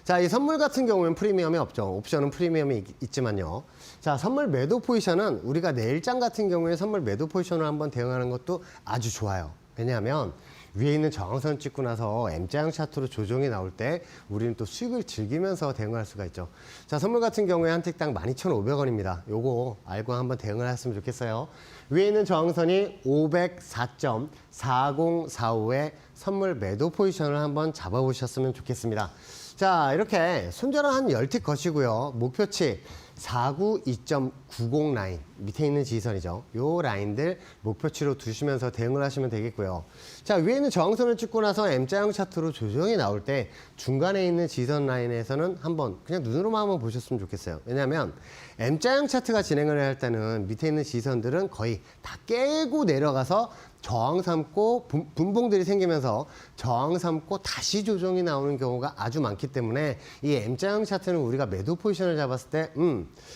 자, 이 선물 같은 경우는 프리미엄이 없죠. 옵션은 프리미엄이 있지만요. 자, 선물 매도 포지션은 우리가 내일장 같은 경우에 선물 매도 포지션을 한번 대응하는 것도 아주 좋아요. 왜냐하면 위에 있는 저항선 찍고 나서 M자형 차트로 조정이 나올 때 우리는 또 수익을 즐기면서 대응할 수가 있죠. 자, 선물 같은 경우에 한 택당 12,500원입니다. 요거 알고 한번 대응을 했으면 좋겠어요. 위에 있는 저항선이 504.4045의 선물 매도 포지션을 한번 잡아보셨으면 좋겠습니다. 자, 이렇게 손절은 한 10틱 거시고요. 목표치 492.90 라인, 밑에 있는 지지선이죠. 요 라인들 목표치로 두시면서 대응을 하시면 되겠고요. 자, 위에 있는 저항선을 찍고 나서 M자형 차트로 조정이 나올 때 중간에 있는 지지선 라인에서는 한번 그냥 눈으로만 한번 보셨으면 좋겠어요. 왜냐하면 M자형 차트가 진행을 할 때는 밑에 있는 지지선들은 거의 다 깨고 내려가서 저항 삼고 분봉들이 생기면서 저항 삼고 다시 조정이 나오는 경우가 아주 많기 때문에 이 M자형 차트는 우리가 매도 포지션을 잡았을 때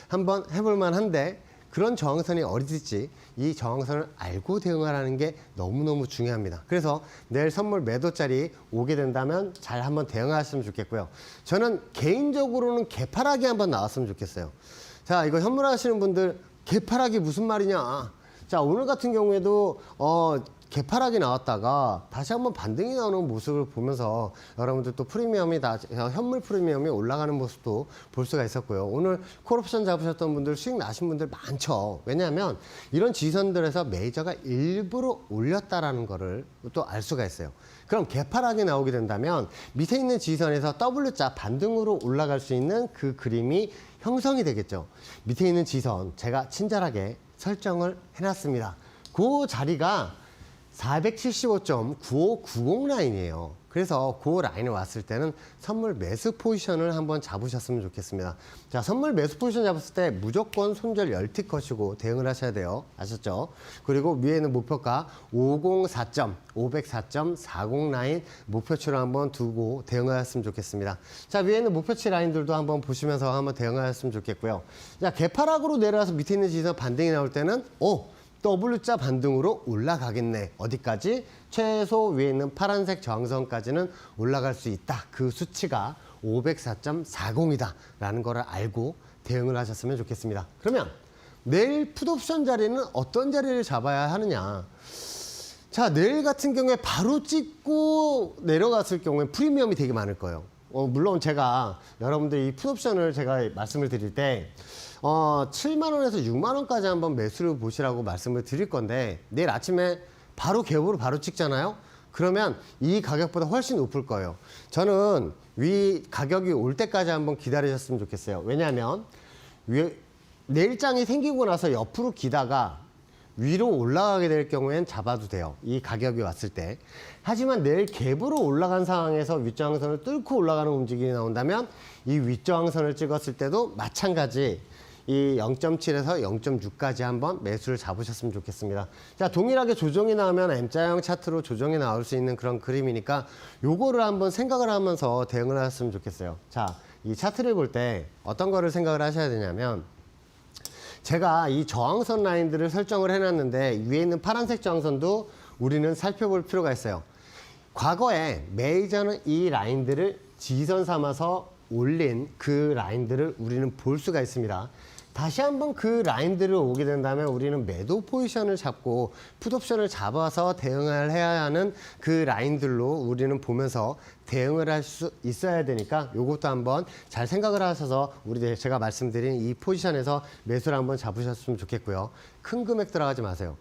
한번 해볼 만한데 그런 저항선이 어디든지 이 저항선을 알고 대응하라는 게 너무너무 중요합니다. 그래서 내일 선물 매도짜리 오게 된다면 잘 한번 대응하셨으면 좋겠고요. 저는 개인적으로는 개파락이 한번 나왔으면 좋겠어요. 자, 이거 현물하시는 분들 개파락이 무슨 말이냐. 자, 오늘 같은 경우에도 개파락이 나왔다가 다시 한번 반등이 나오는 모습을 보면서 여러분들 또 프리미엄이 현물 프리미엄이 올라가는 모습도 볼 수가 있었고요. 오늘 콜옵션 잡으셨던 분들 수익 나신 분들 많죠. 왜냐하면 이런 지선들에서 메이저가 일부러 올렸다라는 거를 또 알 수가 있어요. 그럼 개파락이 나오게 된다면 밑에 있는 지선에서 W자 반등으로 올라갈 수 있는 그 그림이 형성이 되겠죠. 밑에 있는 지선 제가 친절하게 설정을 해놨습니다. 그 자리가 475.9590 라인이에요. 그래서 그 라인에 왔을 때는 선물 매수 포지션을 한번 잡으셨으면 좋겠습니다. 자, 선물 매수 포지션 잡았을 때 무조건 손절 10틱 거시고 대응을 하셔야 돼요. 아셨죠? 그리고 위에는 목표가 504.40 라인 목표치로 한번 두고 대응을 했으면 좋겠습니다. 자, 위에는 목표치 라인들도 한번 보시면서 한번 대응을 했으면 좋겠고요. 자, 개파락으로 내려와서 밑에 있는 지지선 반등이 나올 때는 W자 반등으로 올라가겠네. 어디까지? 최소 위에 있는 파란색 저항선까지는 올라갈 수 있다. 그 수치가 504.40이다. 라는 거를 알고 대응을 하셨으면 좋겠습니다. 그러면 내일 풋옵션 자리는 어떤 자리를 잡아야 하느냐. 자, 내일 같은 경우에 바로 찍고 내려갔을 경우에 프리미엄이 되게 많을 거예요. 물론 제가 여러분들 이 풋옵션을 제가 말씀을 드릴 때 7만 원에서 6만 원까지 한번 매수를 보시라고 말씀을 드릴 건데 내일 아침에 바로 갭으로 바로 찍잖아요. 그러면 이 가격보다 훨씬 높을 거예요. 저는 위 가격이 올 때까지 한번 기다리셨으면 좋겠어요. 왜냐하면 내일장이 생기고 나서 옆으로 기다가 위로 올라가게 될 경우엔 잡아도 돼요. 이 가격이 왔을 때. 하지만 내일 갭으로 올라간 상황에서 윗저항선을 뚫고 올라가는 움직임이 나온다면 이 윗저항선을 찍었을 때도 마찬가지 이 0.7에서 0.6까지 한번 매수를 잡으셨으면 좋겠습니다. 자, 동일하게 조정이 나오면 M자형 차트로 조정이 나올 수 있는 그런 그림이니까 요거를 한번 생각을 하면서 대응을 하셨으면 좋겠어요. 자, 이 차트를 볼 때 어떤 거를 생각을 하셔야 되냐면 제가 이 저항선 라인들을 설정을 해놨는데 위에 있는 파란색 저항선도 우리는 살펴볼 필요가 있어요. 과거에 메이저는 이 라인들을 지지선 삼아서 올린 그 라인들을 우리는 볼 수가 있습니다. 다시 한번 그 라인들을 오게 된다면 우리는 매도 포지션을 잡고 풋옵션을 잡아서 대응을 해야 하는 그 라인들로 우리는 보면서 대응을 할 수 있어야 되니까 이것도 한번 잘 생각을 하셔서 제가 말씀드린 이 포지션에서 매수를 한번 잡으셨으면 좋겠고요. 큰 금액 들어가지 마세요.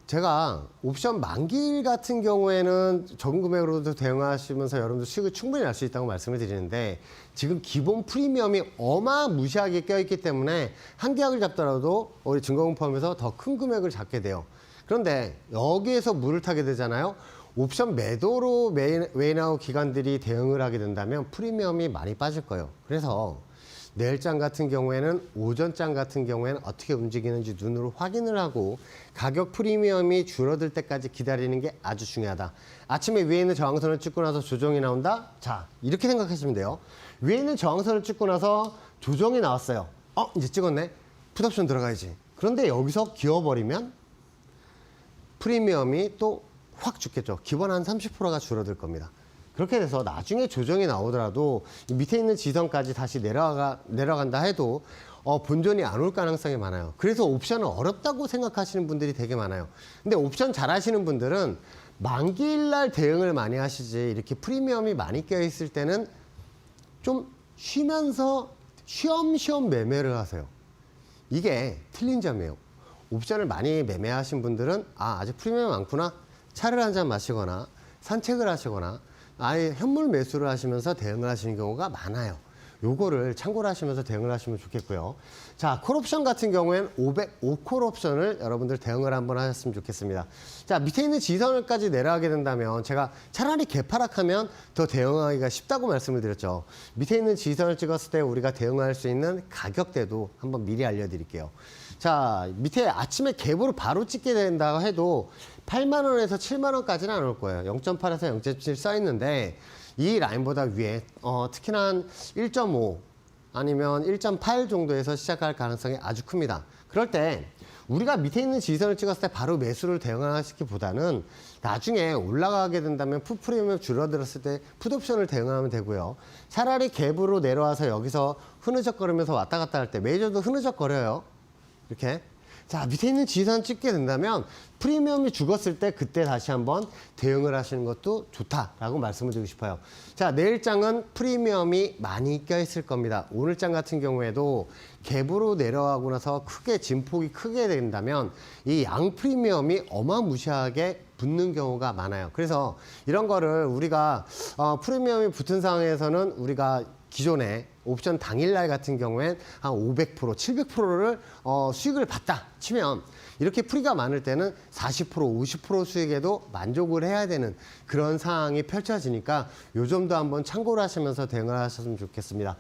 제가 옵션 만기일 같은 경우에는 적은 금액으로도 대응하시면서 여러분들 수익을 충분히 날 수 있다고 말씀을 드리는데 지금 기본 프리미엄이 어마무시하게 껴있기 때문에 한 계약을 잡더라도 우리 증거금 포함해서 더 큰 금액을 잡게 돼요. 그런데 여기에서 물을 타게 되잖아요. 옵션 매도로 웨이나우 기관들이 대응을 하게 된다면 프리미엄이 많이 빠질 거예요. 그래서 내일장 같은 경우에는 오전장 같은 경우에는 어떻게 움직이는지 눈으로 확인을 하고 가격 프리미엄이 줄어들 때까지 기다리는 게 아주 중요하다. 아침에 위에 있는 저항선을 찍고 나서 조정이 나온다? 자, 이렇게 생각하시면 돼요. 위에 있는 저항선을 찍고 나서 조정이 나왔어요. 이제 찍었네. 풋옵션 들어가야지. 그런데 여기서 기어버리면 프리미엄이 또 확 죽겠죠. 기본 한 30%가 줄어들 겁니다. 그렇게 돼서 나중에 조정이 나오더라도 이 밑에 있는 지선까지 다시 내려간다 해도 본전이 안 올 가능성이 많아요. 그래서 옵션은 어렵다고 생각하시는 분들이 되게 많아요. 근데 옵션 잘 하시는 분들은 만기일 날 대응을 많이 하시지 이렇게 프리미엄이 많이 껴 있을 때는 좀 쉬면서 쉬엄쉬엄 매매를 하세요. 이게 틀린 점이에요. 옵션을 많이 매매하신 분들은 아직 프리미엄이 많구나. 차를 한 잔 마시거나 산책을 하시거나 아예 현물 매수를 하시면서 대응을 하시는 경우가 많아요. 요거를 참고를 하시면서 대응을 하시면 좋겠고요. 자, 콜옵션 같은 경우에는 505콜 옵션을 여러분들 대응을 한번 하셨으면 좋겠습니다. 자, 밑에 있는 지선을까지 내려가게 된다면 제가 차라리 개파락하면 더 대응하기가 쉽다고 말씀을 드렸죠. 밑에 있는 지선을 찍었을 때 우리가 대응할 수 있는 가격대도 한번 미리 알려드릴게요. 자, 밑에 아침에 갭으로 바로 찍게 된다고 해도 8만 원에서 7만 원까지는 안 올 거예요. 0.8에서 0.7 써 있는데 이 라인보다 위에 특히나 한 1.5 아니면 1.8 정도에서 시작할 가능성이 아주 큽니다. 그럴 때 우리가 밑에 있는 지선을 찍었을 때 바로 매수를 대응하시기보다는 나중에 올라가게 된다면 풋 프리미엄이 줄어들었을 때 풋옵션을 대응하면 되고요. 차라리 갭으로 내려와서 여기서 흐느적거리면서 왔다 갔다 할 때 메이저도 흐느적거려요. 이렇게. 자, 밑에 있는 지선 찍게 된다면 프리미엄이 죽었을 때 그때 다시 한번 대응을 하시는 것도 좋다라고 말씀을 드리고 싶어요. 자, 내일장은 프리미엄이 많이 껴있을 겁니다. 오늘장 같은 경우에도 갭으로 내려가고 나서 크게 진폭이 크게 된다면 이 양 프리미엄이 어마무시하게 붙는 경우가 많아요. 그래서 이런 거를 우리가 프리미엄이 붙은 상황에서는 우리가 기존에 옵션 당일날 같은 경우엔 한 500%, 700%를 수익을 봤다 치면 이렇게 프리가 많을 때는 40%, 50% 수익에도 만족을 해야 되는 그런 상황이 펼쳐지니까 요 점도 한번 참고를 하시면서 대응을 하셨으면 좋겠습니다.